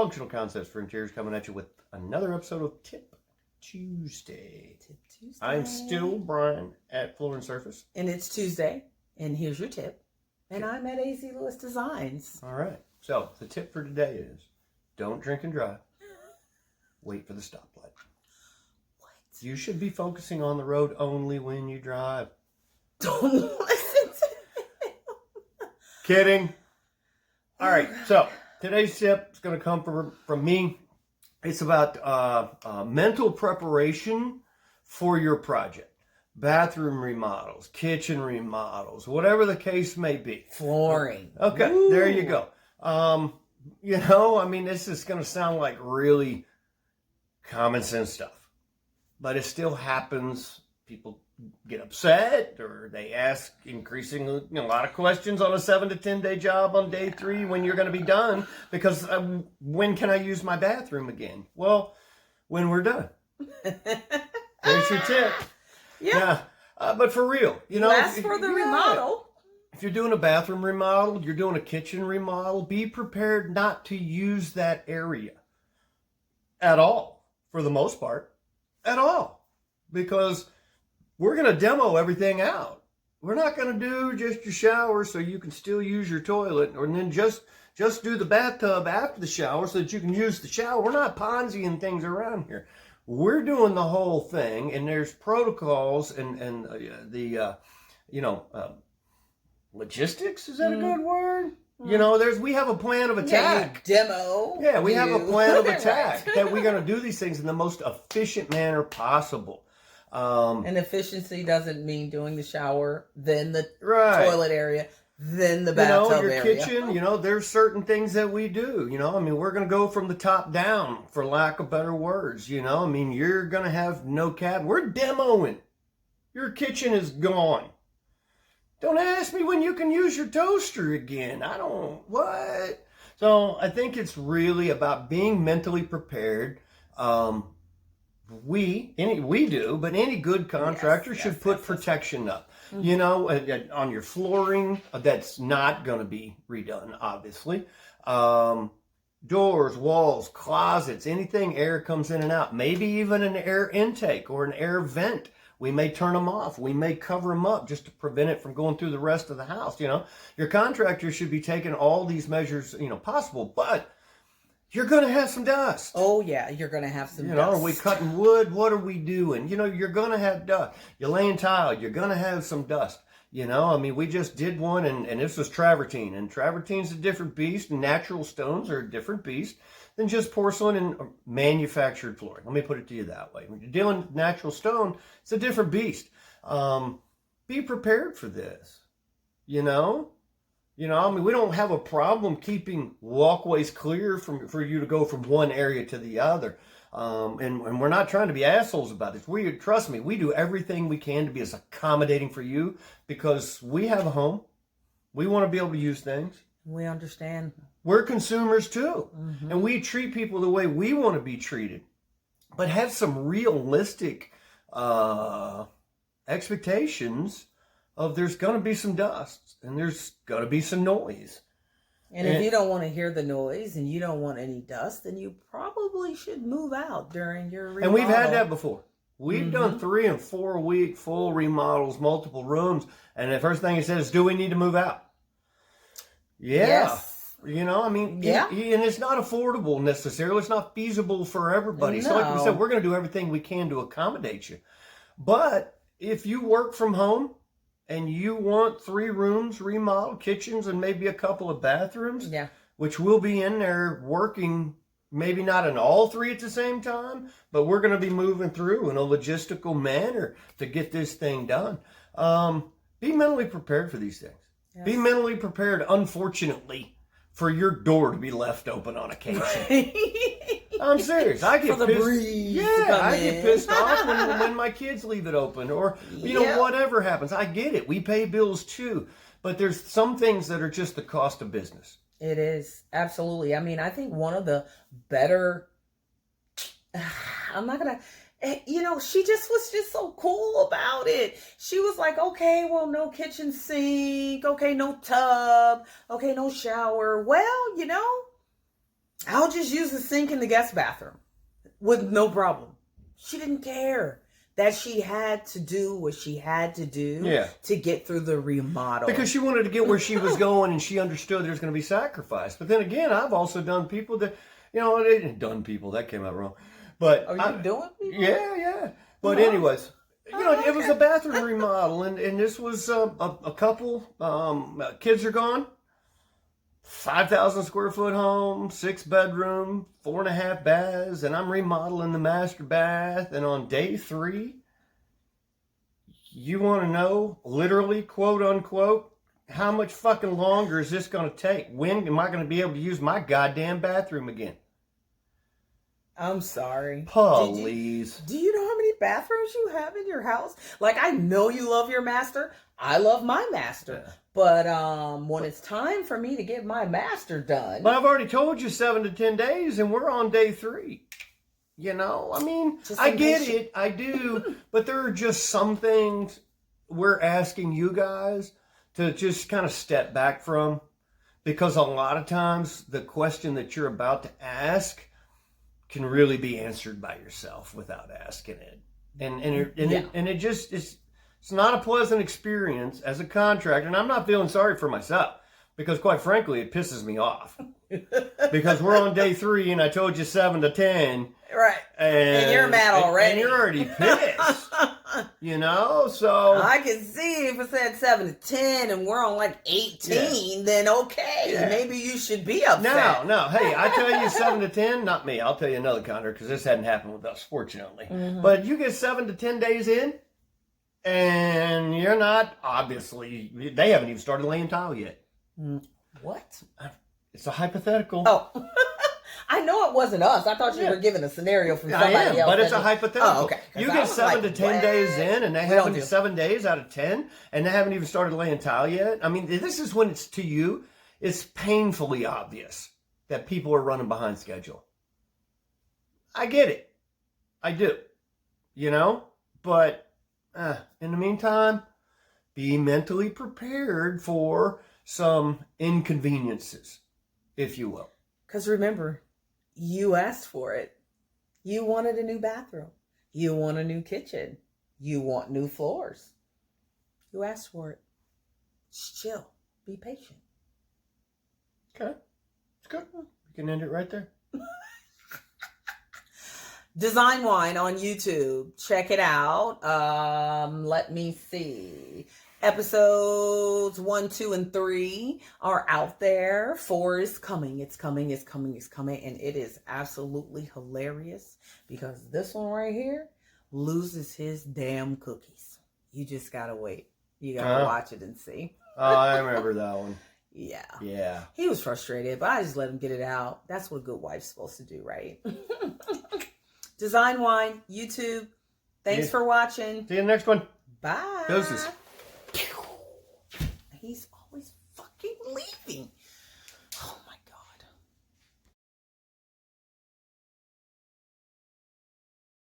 Functional Concepts for Interiors, coming at you with another episode of Tip Tuesday. Tip Tuesday. I'm still Brian at Floor and Surface. And it's Tuesday, and here's your tip. And I'm at AZ Lewis Designs. All right. So the tip for today is don't drink and drive. Wait for the stoplight. What? You should be focusing on the road only when you drive. Don't listen to him. Kidding. All right. So today's tip is going to come from me. It's about mental preparation for your project. Bathroom remodels, kitchen remodels, whatever the case may be. Flooring. Okay, Ooh. There you go. This is going to sound like really common sense stuff, but it still happens. People get upset or they ask increasingly a lot of questions on a 7 to 10 day job on day 3 when you're going to be done, because when can I use my bathroom again? Well, when we're done. There's your tip. Yeah. But for real, ask for the remodel. If you're doing a bathroom remodel, you're doing a kitchen remodel, be prepared not to use that area at all, for the most part, at all, because we're going to demo everything out. We're not going to do just your shower so you can still use your toilet, and then just do the bathtub after the shower so that you can use the shower. We're not Ponzi-ing things around here. We're doing the whole thing, and there's protocols and logistics. Is that a good word? We have a plan of attack. Yeah, demo. Yeah, we have a plan of attack that we're going to do these things in the most efficient manner possible. And efficiency doesn't mean doing the shower, then the toilet area, then the bathtub your area. kitchen, there's certain things that we do. We're going to go from the top down, for lack of better words. You're going to have no cabinet. We're demoing. Your kitchen is gone. Don't ask me when you can use your toaster again. What? So I think it's really about being mentally prepared. We do, but any good contractor should put protection up. Mm-hmm. On your flooring, that's not going to be redone, obviously. Doors, walls, closets, anything air comes in and out. Maybe even an air intake or an air vent. We may turn them off. We may cover them up just to prevent it from going through the rest of the house. Your contractor should be taking all these measures, possible, but you're going to have some dust. Oh, yeah, you're going to have some dust. Are we cutting wood? What are we doing? You're going to have dust. You're laying tile. You're going to have some dust. We just did one, and this was travertine. And travertine's a different beast, and natural stones are a different beast than just porcelain and manufactured flooring. Let me put it to you that way. When you're dealing with natural stone, it's a different beast. Be prepared for this. We don't have a problem keeping walkways clear for you to go from one area to the other. And we're not trying to be assholes about this. Trust me, we do everything we can to be as accommodating for you, because we have a home. We want to be able to use things. We understand. We're consumers too. Mm-hmm. And we treat people the way we want to be treated. But have some realistic expectations of there's going to be some dust and there's going to be some noise. And if you don't want to hear the noise and you don't want any dust, then you probably should move out during your remodel. And we've had that before. We've Mm-hmm. done 3 and 4 week full remodels, multiple rooms. And the first thing he says is, do we need to move out? Yeah. Yes. Yeah. And it's not affordable necessarily. It's not feasible for everybody. No. So like we said, we're going to do everything we can to accommodate you. But if you work from home and you want 3 rooms remodeled, kitchens, and maybe a couple of bathrooms, which will be in there working, maybe not in all 3 at the same time, but we're going to be moving through in a logistical manner to get this thing done. Be mentally prepared for these things. Yes. Be mentally prepared, unfortunately, for your door to be left open on occasion. I'm serious. I get pissed off when my kids leave it open, or whatever happens. I get it. We pay bills too, but there's some things that are just the cost of business. It is, absolutely. I think one of the better, I'm not gonna, she just was so cool about it. She was like, okay, well, no kitchen sink, okay, no tub, okay, no shower. Well, I'll just use the sink in the guest bathroom with no problem. She didn't care that she had to do what she had to do to get through the remodel. Because she wanted to get where she was going, and she understood there's going to be sacrifice. But then again, I've also done people that, they didn't done people. That came out wrong. But are you doing people? Yeah. But anyways, it was a bathroom remodel, and this was a couple. Kids are gone. 5,000 square foot home, 6 bedroom, 4.5 baths, and I'm remodeling the master bath. And on day 3, you want to know, literally, quote unquote, how much fucking longer is this going to take? When am I going to be able to use my goddamn bathroom again? I'm sorry. Please. Do you know how many bathrooms you have in your house? Like, I know you love your master. I love my master. Yeah. But when it's time for me to get my master done. But I've already told you 7 to 10 days, and we're on day 3. I get it. I do. But there are just some things we're asking you guys to just kind of step back from. Because a lot of times the question that you're about to ask can really be answered by yourself without asking it. It's not a pleasant experience as a contractor, and I'm not feeling sorry for myself because, quite frankly, it pisses me off. Because we're on day 3, and I told you 7 to 10, right? And you're mad already. And you're already pissed. So I can see if it said 7 to 10, and we're on like 18, then okay, maybe you should be upset. No. Hey, I tell you 7 to 10, not me. I'll tell you another contractor because this hadn't happened with us, fortunately. Mm-hmm. But you get 7 to 10 days in. And you're not, obviously, they haven't even started laying tile yet. What? It's a hypothetical. Oh, I know it wasn't us. I thought you were giving a scenario from somebody else. But it's a hypothetical. Oh, okay. You get 7 to 10 days in, and they haven't 7 days out of 10, and they haven't even started laying tile yet. I mean, this is when it's to you, it's painfully obvious that people are running behind schedule. I get it. I do. But in the meantime, be mentally prepared for some inconveniences, if you will. Because remember, you asked for it. You wanted a new bathroom. You want a new kitchen. You want new floors. You asked for it. Just chill. Be patient. Okay. It's good. You can end it right there. Design Wine on YouTube. Check it out. Let me see. Episodes 1, 2, and 3 are out there. 4 is coming. It's coming. And it is absolutely hilarious because this one right here loses his damn cookies. You just gotta wait. You gotta watch it and see. I remember that one. Yeah. He was frustrated, but I just let him get it out. That's what a good wife's supposed to do, right? Design Wine, YouTube. Thanks for watching. See you in the next one. Bye. Doses. He's always